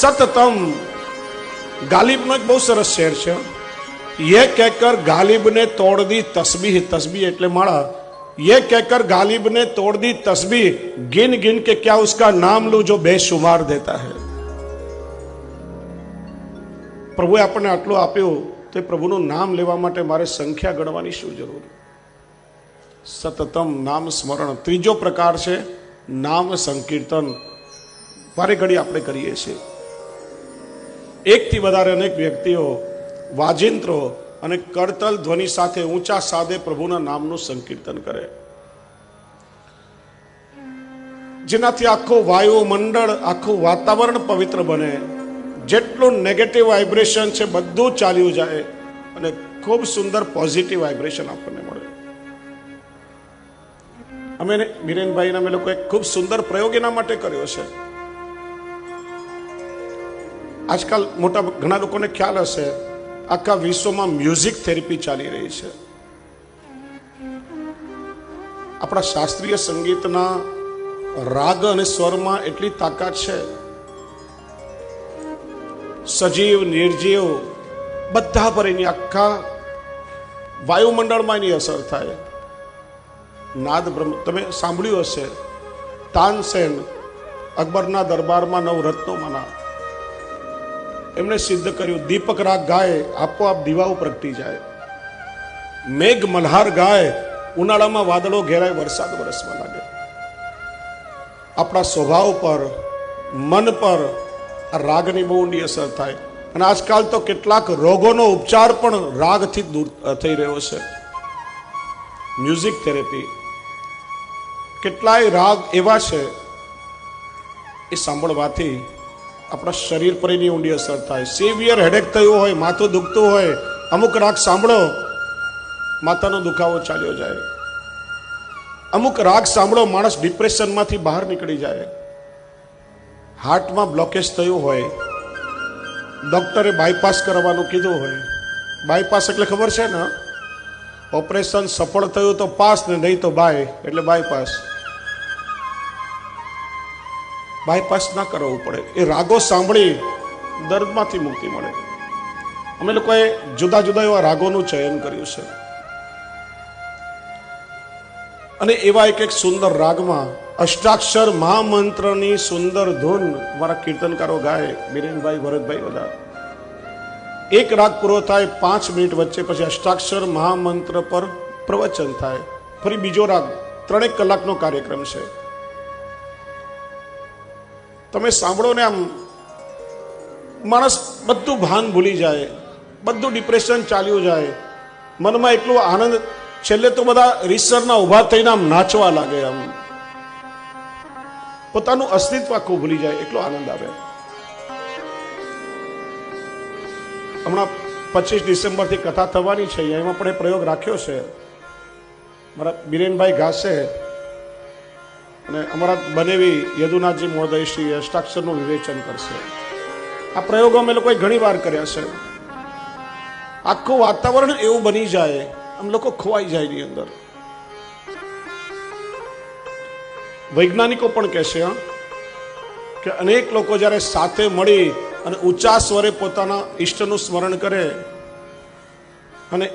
सततम Ghalib no एक बहुत सरस शेर है। ये कहकर गालिब ने तोड़ दी तस्बीह, तस्बीह એટલે માળા। ये कहकर गालिब ने तोड़ दी तस्बीह, गिन गिन के क्या उसका नाम लूं जो बेशुमार देता है। प्रभुए આપણને આટલું આપ્યું તો પ્રભુનું નામ લેવા માટે મારે સંખ્યા ગણવાની શું જરૂર? સતતમ નામ સ્મરણ। ત્રીજો પ્રકાર છે નામ સંકીર્તન। વારે ઘડી આપણે કરીએ છીએ। એકથી વધારે અનેક વ્યક્તિઓ વાજિંત્રો અને કરતલ ધ્વનિ સાથે ઊંચા સાદે પ્રભુના નામનું સંકીર્તન કરે, જેનાથી આખો વાયુમંડળ, આખું વાતાવરણ પવિત્ર બને। જેટલું નેગેટિવ વાઇબ્રેશન છે બધું ચાલ્યું જાય અને ખૂબ સુંદર પોઝિટિવ વાઇબ્રેશન આપણને મળે। અમે બીરેનભાઈને અમે લોકો એક ખૂબ સુંદર પ્રયોગ એના માટે કર્યો છે। આજકાલ મોટા ઘણા લોકોને ખ્યાલ હશે, આખા વિશ્વમાં મ્યુઝિક થેરેપી ચાલી રહી છે। આપણા શાસ્ત્રીય સંગીતના રાગ અને સ્વરમાં એટલી તાકાત છે, સજીવ નિર્જીવ બધા પર એની આખા વાયુમંડળમાં એની અસર થાય। નાદ બ્રહ્મ તમે સાંભળ્યું હશે, તાનસેન અકબરના દરબારમાં 9 રત્નોમાંના, એમણે સિદ્ધ કર્યું, દીપક રાગ ગાય આપોઆપ દીવાઓ પ્રગટી જાય, મેઘ મલ્હાર ગાય ઉનાળામાં વાદળો ઘેરાય વરસાદ વરસવા લાગે। આપણા સ્વભાવ પર, મન પર આ રાગની બહુ ઊંડી અસર થાય અને આજકાલ તો કેટલાક રોગોનો ઉપચાર પણ રાગથી દૂર થઈ રહ્યો છે। મ્યુઝિક થેરેપી, કેટલાય રાગ એવા છે એ સાંભળવાથી આપણા શરીર પર એની ઊંડી અસર થાય। સિવિયર હેડેક થયું હોય, માથું દુખતું હોય, અમુક રાગ સાંભળો માથાનો દુખાવો ચાલ્યો જાય। અમુક રાગ સાંભળો માણસ ડિપ્રેશનમાંથી બહાર નીકળી જાય। હાર્ટમાં બ્લોકેજ થયું હોય, ડોક્ટરે બાયપાસ કરવાનું કીધું હોય, બાયપાસ એટલે ખબર છે ને, ઓપરેશન સફળ થયું તો પાસ ને નહીં તો બાય, એટલે બાયપાસ। બાયપાસ ના કરવું પડે, એ રાગો સાંભળી દર્દમાંથી મુક્તિ મળે। અમે લોકોએ જુદા જુદા એવા રાગોનું ચયન કર્યું છે અને એવા એક એક સુંદર રાગમાં અષ્ટાક્ષર મહામંત્રની સુંદર ધૂન અમારા કીર્તનકારો ગાય, બીરેનભાઈ, ભરતભાઈ બધા। એક રાગ પૂરો થાય 5 મિનિટ વચ્ચે પછી અષ્ટાક્ષર મહામંત્ર પર પ્રવચન થાય, ફરી બીજો રાગ, 3 કલાકનો કાર્યક્રમ છે। તમે સાંભળો ને આમ માણસ બધું ભાન ભૂલી જાય, બધું ડિપ્રેશન ચાલ્યું જાય, મનમાં એટલો આનંદ, છેલ્લે તો બધા રીસરના ઊભા થઈને આમ નાચવા લાગે, આમ પોતાનું અસ્તિત્વ આખું ભૂલી જાય, એટલો આનંદ આવે। હમણાં 25 ડિસેમ્બરથી કથા થવાની છે, એમાં પણ એ પ્રયોગ રાખ્યો છે। મારા બીરેનભાઈ ગાશે અને અમારા બનેવી યદુનાથજી મહોદય શ્રી અષ્ટાક્ષરનું વિવેચન કરશે। આ પ્રયોગો અમે લોકોએ ઘણી વાર કર્યા છે। આખું વાતાવરણ એવું બની જાય, આમ લોકો ખોવાઈ જાય એની અંદર। વૈજ્ઞાનિકો પણ કહેશે કે અનેક લોકો જ્યારે સાથે મળી અને ઊંચા સ્વરે પોતાના ઈષ્ટનું સ્મરણ કરે અને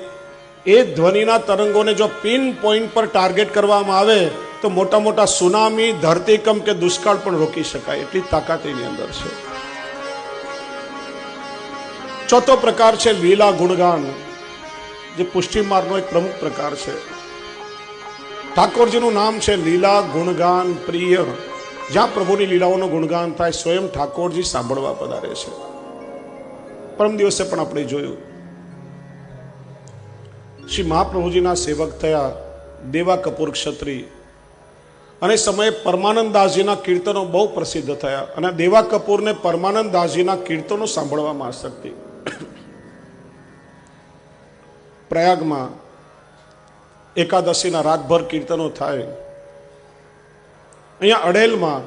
એ ધ્વનિના તરંગોને જો પિન પોઈન્ટ પર ટાર્ગેટ કરવામાં આવે તો મોટા મોટા સુનામી, ધરતીકંપ કે દુષ્કાળ પણ રોકી શકાય, એટલી તાકાત એની અંદર છે। ચોથો પ્રકાર છે લીલા ગુણગાન, જે પુષ્ટિ માર્ગનો એક પ્રમુખ પ્રકાર છે। ઠાકોરજીનું નામ છે લીલા ગુણગાન પ્રિય। જ્યાં પ્રભુની લીલાઓનું ગુણગાન થાય સ્વયં ઠાકોરજી સાંભળવા પધારે છે। પરમ દિવસે પણ આપણે જોયું, શ્રી મહાપ્રભુજીના સેવક થયા દેવા કપૂર ક્ષત્રિય, અને સમયે પરમાનંદ દાસજીના કીર્તનો બહુ પ્રસિદ્ધ થયા અને દેવા કપૂરને પરમાનંદ દાસજીના કીર્તનો સાંભળવામાં આસક્તિ। પ્રયાગમાં એકાદશીના રાતભર કીર્તનો થાય। અહીંયા અડેલમાં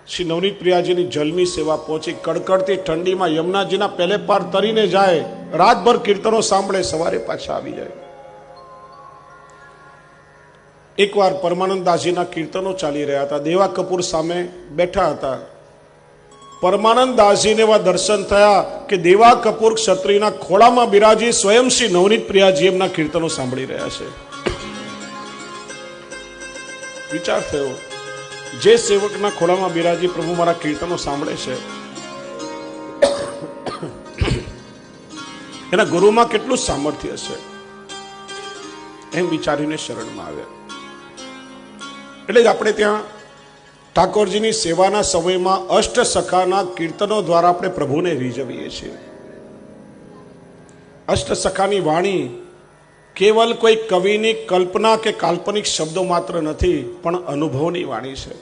શ્રી નવનીત પ્રિયાજીની જલમી સેવા પહોંચી, કડકડતી ઠંડીમાં યમુનાજીના પહેલે પાર તરીને જાય, રાતભર કીર્તનો સાંભળે, સવારે પાછા આવી જાય। એકવાર પરમાનંદ દાસજીના કીર્તનો ચાલી રહ્યા હતા, દેવા કપૂર સામે બેઠા હતા પરમાનંદ દાસજીને એવા દર્શન થયા કે દેવા કપૂર ક્ષત્રિયના ખોળામાં બિરાજી સ્વયં શ્રી નવનીત પ્રિયાજી એમના કીર્તનો સાંભળી રહ્યા છે. વિચાર થયો, જે સેવકના ખોળામાં બિરાજી પ્રભુ મારા કીર્તનો સાંભળે છે, એના ગુરુમાં કેટલું સામર્થ્ય હશે. એમ વિચારીને શરણમાં આવ્યા. એટલે જ આપણે ત્યાં ઠાકોરજીની સેવાના સમયમાં અષ્ટ સખાના કીર્તનો દ્વારા આપણે પ્રભુને રીઝવીએ છીએ. અષ્ટ સખાની વાણી કેવલ કોઈ કવિની કલ્પના કે કાલ્પનિક શબ્દો માત્ર નથી, પણ અનુભવની વાણી છે.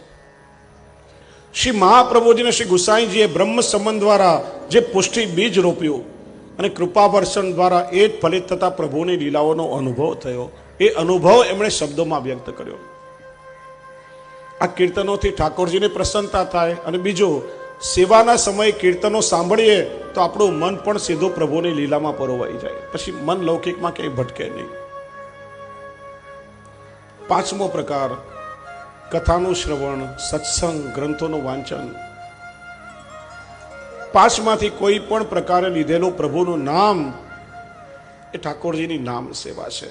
શ્રી મહાપ્રભુજીને શ્રી ગુસાઈજીએ બ્રહ્મ સંબંધ દ્વારા જે પુષ્ટિ બીજ રોપ્યું અને કૃપા વર્ષન દ્વારા એ જ ફલિત થતા પ્રભુની લીલાઓનો અનુભવ થયો. એ અનુભવ એમણે શબ્દોમાં વ્યક્ત કર્યો. આ કીર્તનોથી ઠાકોરજીને પ્રસન્નતા થાય, અને બીજું, સેવાના સમયે કીર્તનો સાંભળીએ તો આપણું મન પણ સીધું પ્રભુની લીલામાં પરોવાઈ જાય, પછી મન લૌકિકમાં ક્યાંય ભટકે નહીં. પાંચમો પ્રકાર, કથાનું શ્રવણ, સત્સંગ, ગ્રંથોનું વાંચન. પાંચમાંથી કોઈ પણ પ્રકારે લીધેલું પ્રભુનું નામ એ ઠાકોરજીની નામ સેવા છે.